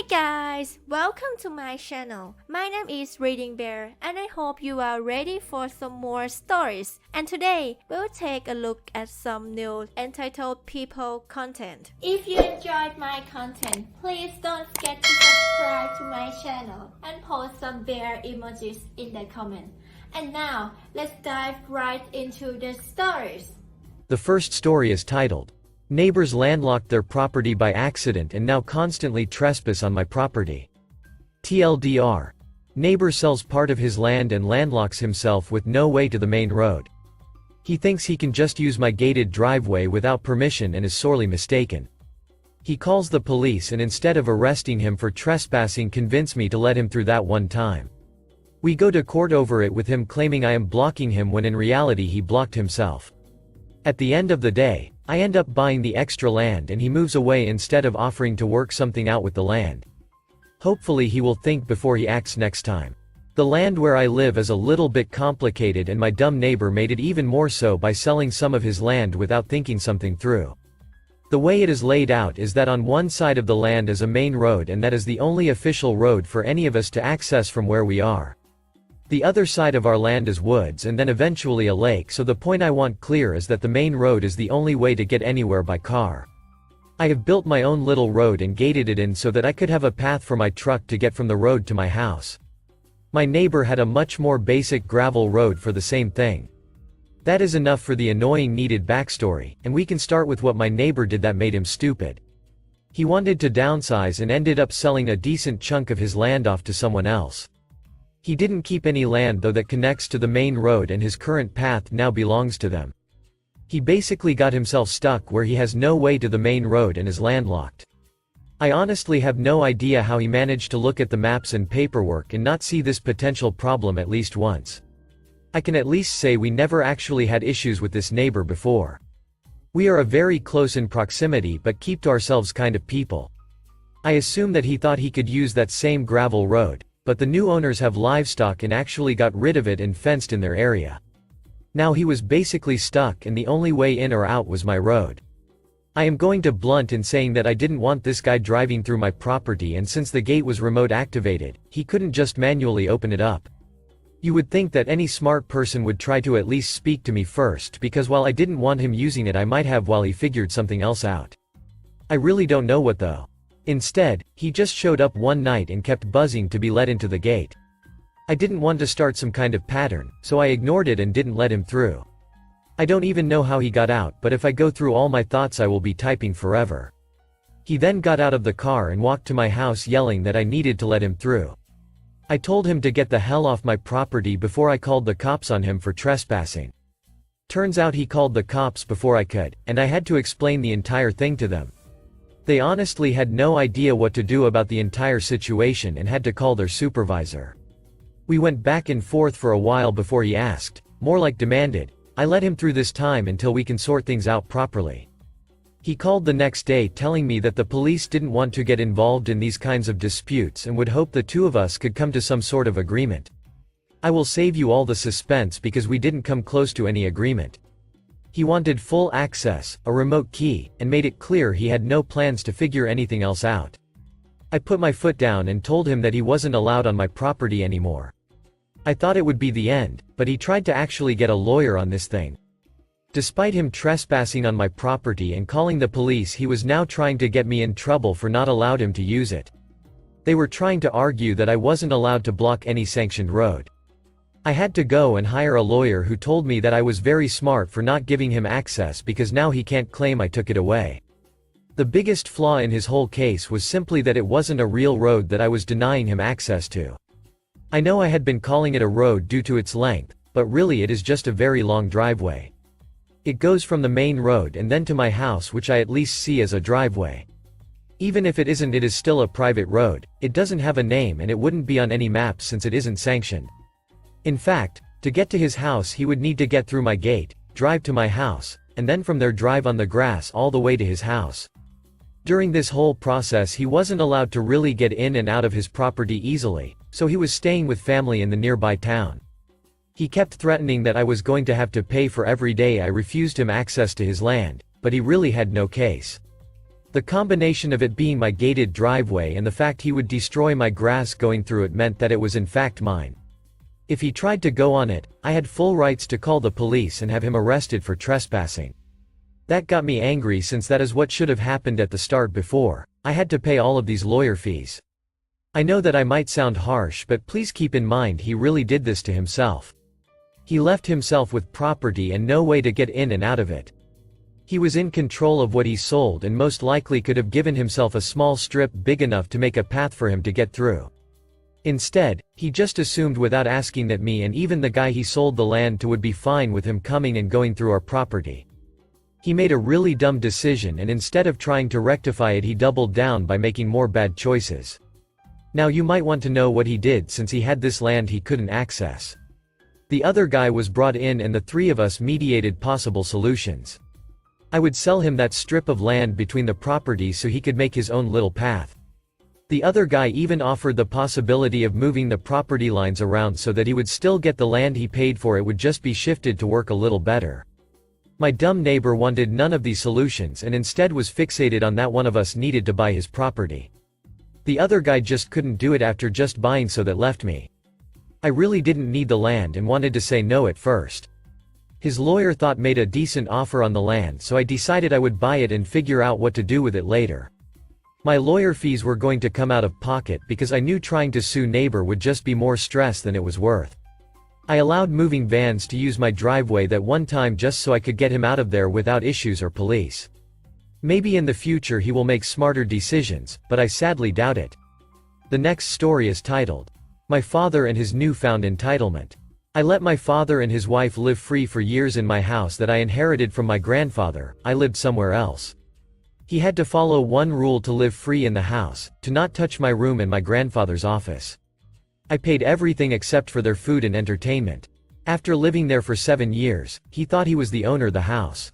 guys, welcome to my channel. My name is ReadingBear and I hope you are ready for some more stories. And today, we'll take a look at some new entitled people content. If you enjoyed my content, please don't forget to subscribe to my channel and post some bear emojis in the comment. And now, let's dive right into the stories. The first story is titled, "Neighbors landlocked their property by accident and now constantly trespass on my property." TLDR. Neighbor sells part of his land and landlocks himself with no way to the main road. He thinks he can just use my gated driveway without permission and is sorely mistaken. He calls the police and instead of arresting him for trespassing convince me to let him through that one time. We go to court over it with him claiming I am blocking him when in reality he blocked himself. At the end of the day, I end up buying the extra land and he moves away instead of offering to work something out with the land. Hopefully he will think before he acts next time. The land where I live is a little bit complicated and my dumb neighbor made it even more so by selling some of his land without thinking something through. The way it is laid out is that on one side of the land is a main road and that is the only official road for any of us to access from where we are. The other side of our land is woods and then eventually a lake, so the point I want clear is that the main road is the only way to get anywhere by car. I have built my own little road and gated it in so that I could have a path for my truck to get from the road to my house. My neighbor had a much more basic gravel road for the same thing. That is enough for the annoying needed backstory, and we can start with what my neighbor did that made him stupid. He wanted to downsize and ended up selling a decent chunk of his land off to someone else. He didn't keep any land though that connects to the main road and his current path now belongs to them. He basically got himself stuck where he has no way to the main road and is landlocked. I honestly have no idea how he managed to look at the maps and paperwork and not see this potential problem at least once. I can at least say we never actually had issues with this neighbor before. We are a very close in proximity but keep to ourselves kind of people. I assume that he thought he could use that same gravel road, but the new owners have livestock and actually got rid of it and fenced in their area. Now he was basically stuck and the only way in or out was my road. I am going to blunt in saying that I didn't want this guy driving through my property, and since the gate was remote activated, he couldn't just manually open it up. You would think that any smart person would try to at least speak to me first, because while I didn't want him using it I might have while he figured something else out. I really don't know what though. Instead, he just showed up one night and kept buzzing to be let into the gate. I didn't want to start some kind of pattern, so I ignored it and didn't let him through. I don't even know how he got out, but if I go through all my thoughts I will be typing forever. He then got out of the car and walked to my house yelling that I needed to let him through. I told him to get the hell off my property before I called the cops on him for trespassing. Turns out he called the cops before I could, and I had to explain the entire thing to them. They honestly had no idea what to do about the entire situation and had to call their supervisor. We went back and forth for a while before he asked, more like demanded, I let him through this time until we can sort things out properly. He called the next day telling me that the police didn't want to get involved in these kinds of disputes and would hope the two of us could come to some sort of agreement. I will save you all the suspense because we didn't come close to any agreement. He wanted full access, a remote key, and made it clear he had no plans to figure anything else out. I put my foot down and told him that he wasn't allowed on my property anymore. I thought it would be the end, but he tried to actually get a lawyer on this thing. Despite him trespassing on my property and calling the police, he was now trying to get me in trouble for not allowed him to use it. They were trying to argue that I wasn't allowed to block any sanctioned road. I had to go and hire a lawyer who told me that I was very smart for not giving him access because now he can't claim I took it away. The biggest flaw in his whole case was simply that it wasn't a real road that I was denying him access to. I know I had been calling it a road due to its length, but really it is just a very long driveway. It goes from the main road and then to my house, which I at least see as a driveway. Even if it isn't, it is still a private road. It doesn't have a name and it wouldn't be on any maps since it isn't sanctioned. In fact, to get to his house he would need to get through my gate, drive to my house, and then from there drive on the grass all the way to his house. During this whole process he wasn't allowed to really get in and out of his property easily, so he was staying with family in the nearby town. He kept threatening that I was going to have to pay for every day I refused him access to his land, but he really had no case. The combination of it being my gated driveway and the fact he would destroy my grass going through it meant that it was in fact mine. If he tried to go on it, I had full rights to call the police and have him arrested for trespassing. That got me angry since that is what should have happened at the start before I had to pay all of these lawyer fees. I know that I might sound harsh, but please keep in mind he really did this to himself. He left himself with property and no way to get in and out of it. He was in control of what he sold and most likely could have given himself a small strip big enough to make a path for him to get through. Instead, he just assumed without asking that me and even the guy he sold the land to would be fine with him coming and going through our property. He made a really dumb decision, and instead of trying to rectify it he doubled down by making more bad choices. Now you might want to know what he did since he had this land he couldn't access. The other guy was brought in and the three of us mediated possible solutions. I would sell him that strip of land between the properties so he could make his own little path. The other guy even offered the possibility of moving the property lines around so that he would still get the land he paid for, it would just be shifted to work a little better. My dumb neighbor wanted none of these solutions and instead was fixated on that one of us needed to buy his property. The other guy just couldn't do it after just buying, so that left me. I really didn't need the land and wanted to say no at first. His lawyer thought made a decent offer on the land, so I decided I would buy it and figure out what to do with it later. My lawyer fees were going to come out of pocket because I knew trying to sue neighbor would just be more stress than it was worth. I allowed moving vans to use my driveway that one time just so I could get him out of there without issues or police. Maybe in the future he will make smarter decisions, but I sadly doubt it. The next story is titled, My Father and His Newfound Entitlement. I let my father and his wife live free for years in my house that I inherited from my grandfather. I lived somewhere else. He had to follow one rule to live free in the house: to not touch my room and my grandfather's office. I paid everything except for their food and entertainment. After living there for 7 years, he thought he was the owner of the house.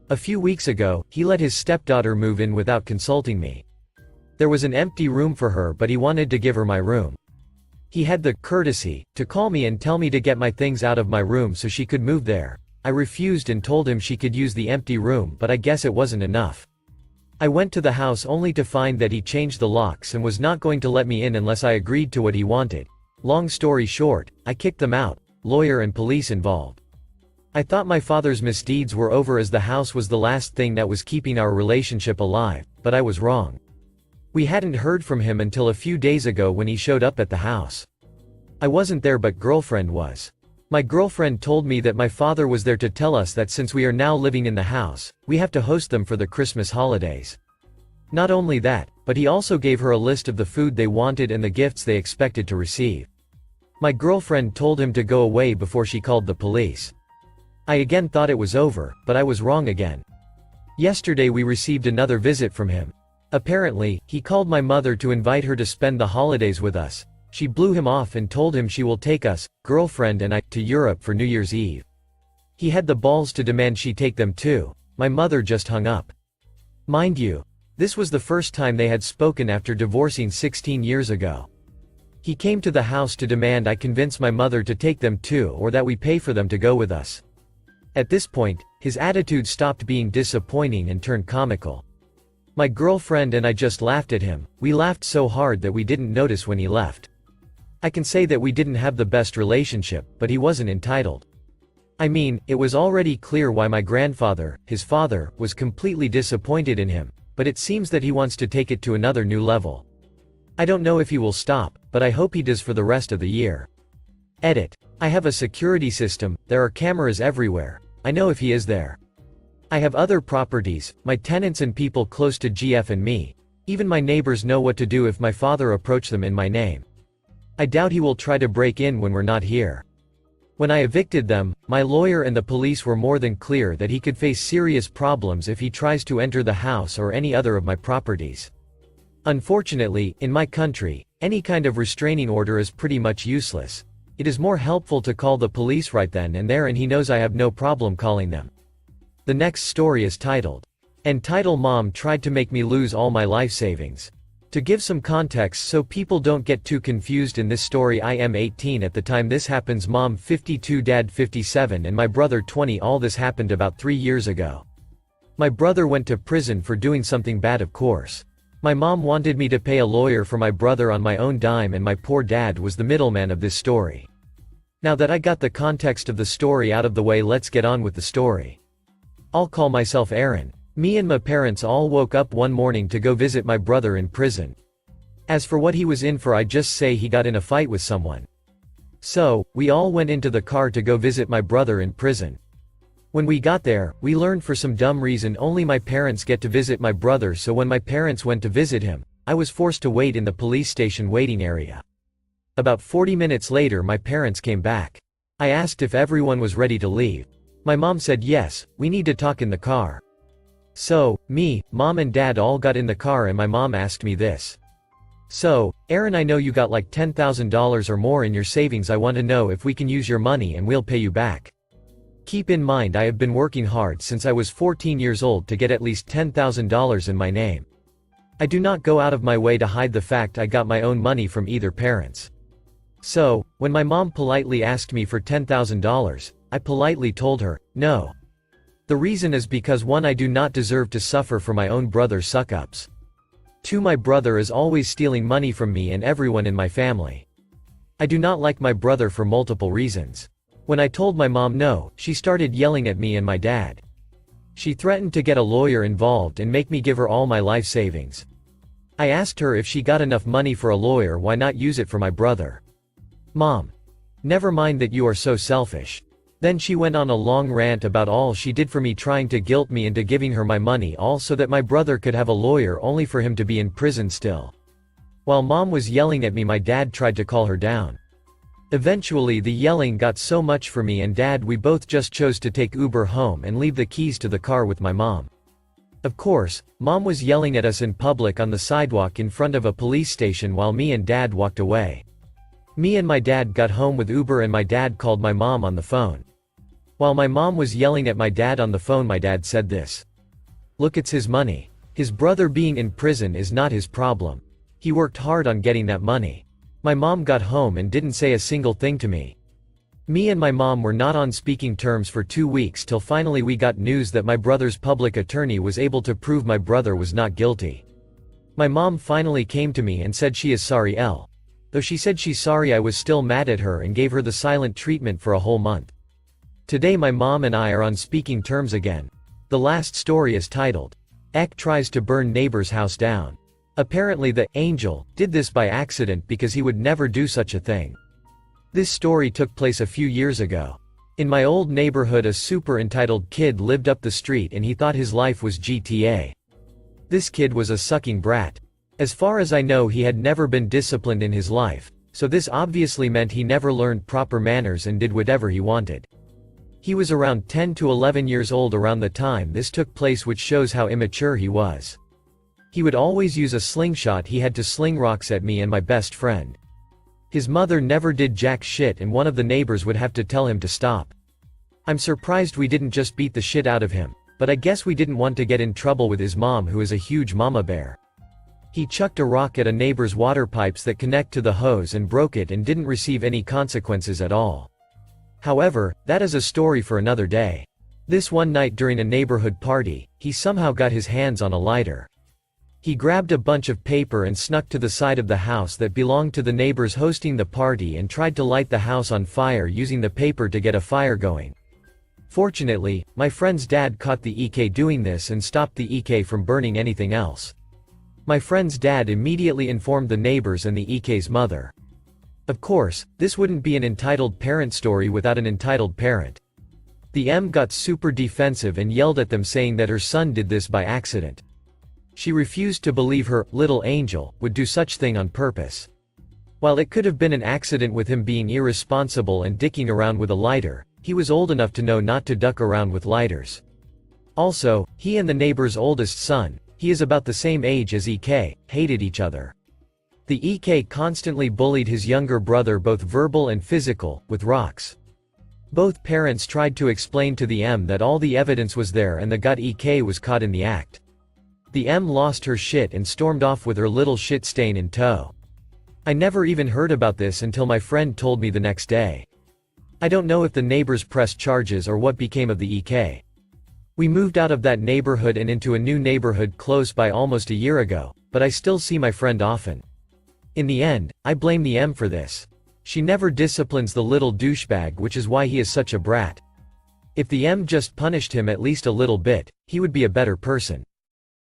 A few weeks ago, he let his stepdaughter move in without consulting me. There was an empty room for her, but he wanted to give her my room. He had the courtesy to call me and tell me to get my things out of my room so she could move there. I refused and told him she could use the empty room, but I guess it wasn't enough. I went to the house only to find that he changed the locks and was not going to let me in unless I agreed to what he wanted. Long story short, I kicked them out, lawyer and police involved. I thought my father's misdeeds were over as the house was the last thing that was keeping our relationship alive, but I was wrong. We hadn't heard from him until a few days ago when he showed up at the house. I wasn't there, but girlfriend was. My girlfriend told me that my father was there to tell us that since we are now living in the house, we have to host them for the Christmas holidays. Not only that, but he also gave her a list of the food they wanted and the gifts they expected to receive. My girlfriend told him to go away before she called the police. I again thought it was over, but I was wrong again. Yesterday we received another visit from him. Apparently, he called my mother to invite her to spend the holidays with us. She blew him off and told him she will take us, girlfriend and I, to Europe for New Year's Eve. He had the balls to demand she take them too. My mother just hung up. Mind you, this was the first time they had spoken after divorcing 16 years ago. He came to the house to demand I convince my mother to take them too, or that we pay for them to go with us. At this point, his attitude stopped being disappointing and turned comical. My girlfriend and I just laughed at him. We laughed so hard that we didn't notice when he left. I can say that we didn't have the best relationship, but he wasn't entitled. I mean, it was already clear why my grandfather, his father, was completely disappointed in him, but it seems that he wants to take it to another new level. I don't know if he will stop, but I hope he does for the rest of the year. Edit. I have a security system, there are cameras everywhere. I know if he is there. I have other properties, my tenants and people close to GF and me. Even my neighbors know what to do if my father approach them in my name. I doubt he will try to break in when we're not here. When I evicted them, my lawyer and the police were more than clear that he could face serious problems if he tries to enter the house or any other of my properties. Unfortunately, in my country, any kind of restraining order is pretty much useless. It is more helpful to call the police right then and there, and he knows I have no problem calling them. The next story is titled, Mom Tried to Make Me Lose All My Life Savings. To give some context so people don't get too confused in this story, I am 18 at the time this happens, mom 52, dad 57 and my brother 20. All this happened about 3 years ago. My brother went to prison for doing something bad, of course. My mom wanted me to pay a lawyer for my brother on my own dime, and my poor dad was the middleman of this story. Now that I got the context of the story out of the way, let's get on with the story. I'll call myself Aaron. Me and my parents all woke up one morning to go visit my brother in prison. As for what he was in for, I just say he got in a fight with someone. So, we all went into the car to go visit my brother in prison. When we got there, we learned for some dumb reason only my parents get to visit my brother, so when my parents went to visit him, I was forced to wait in the police station waiting area. About 40 minutes later, my parents came back. I asked if everyone was ready to leave. My mom said yes, we need to talk in the car. So, me, mom and dad all got in the car, and my mom asked me this. So, Aaron, I know you got like $10,000 or more in your savings. I want to know if we can use your money and we'll pay you back. Keep in mind, I have been working hard since I was 14 years old to get at least $10,000 in my name. I do not go out of my way to hide the fact I got my own money from either parents. So, when my mom politely asked me for $10,000, I politely told her, no. The reason is because 1, I do not deserve to suffer for my own brother's suck-ups. 2, my brother is always stealing money from me and everyone in my family. I do not like my brother for multiple reasons. When I told my mom no, she started yelling at me and my dad. She threatened to get a lawyer involved and make me give her all my life savings. I asked her if she got enough money for a lawyer, why not use it for my brother? Mom. Never mind that, you are so selfish. Then she went on a long rant about all she did for me, trying to guilt me into giving her my money, all so that my brother could have a lawyer, only for him to be in prison still. While mom was yelling at me, my dad tried to calm her down. Eventually the yelling got so much for me and dad, we both just chose to take Uber home and leave the keys to the car with my mom. Of course, mom was yelling at us in public on the sidewalk in front of a police station while me and dad walked away. Me and my dad got home with Uber and my dad called my mom on the phone. While my mom was yelling at my dad on the phone, my dad said this. Look, it's his money. His brother being in prison is not his problem. He worked hard on getting that money. My mom got home and didn't say a single thing to me. Me and my mom were not on speaking terms for 2 weeks, till finally we got news that my brother's public attorney was able to prove my brother was not guilty. My mom finally came to me and said she is sorry. Though she said she's sorry, I was still mad at her and gave her the silent treatment for a whole month. Today my mom and I are on speaking terms again. The last story is titled, Ek Tries to Burn Neighbor's House Down. Apparently the angel did this by accident because he would never do such a thing. This story took place a few years ago. In my old neighborhood, a super entitled kid lived up the street and he thought his life was GTA. This kid was a sucking brat. As far as I know, he had never been disciplined in his life, so this obviously meant he never learned proper manners and did whatever he wanted. He was around 10 to 11 years old around the time this took place, which shows how immature he was. He would always use a slingshot. He had to sling rocks at me and my best friend. His mother never did jack shit and one of the neighbors would have to tell him to stop. I'm surprised we didn't just beat the shit out of him, but I guess we didn't want to get in trouble with his mom, who is a huge mama bear. He chucked a rock at a neighbor's water pipes that connect to the hose and broke it and didn't receive any consequences at all. However, that is a story for another day. This one night during a neighborhood party, he somehow got his hands on a lighter. He grabbed a bunch of paper and snuck to the side of the house that belonged to the neighbors hosting the party and tried to light the house on fire using the paper to get a fire going. Fortunately, my friend's dad caught the EK doing this and stopped the EK from burning anything else. My friend's dad immediately informed the neighbors and the EK's mother. Of course, this wouldn't be an entitled parent story without an entitled parent. The M got super defensive and yelled at them, saying that her son did this by accident. She refused to believe her little angel would do such thing on purpose. While it could have been an accident with him being irresponsible and dicking around with a lighter, he was old enough to know not to duck around with lighters. Also, he and the neighbor's oldest son, he is about the same age as EK, hated each other. The EK constantly bullied his younger brother, both verbal and physical, with rocks. Both parents tried to explain to the M that all the evidence was there and the gut EK was caught in the act. The M lost her shit and stormed off with her little shit stain in tow. I never even heard about this until my friend told me the next day. I don't know if the neighbors pressed charges or what became of the EK. We moved out of that neighborhood and into a new neighborhood close by almost a year ago, but I still see my friend often. In the end, I blame the M for this. She never disciplines the little douchebag, which is why he is such a brat. If the M just punished him at least a little bit, he would be a better person.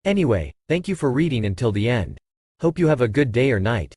Anyway, thank you for reading until the end. Hope you have a good day or night.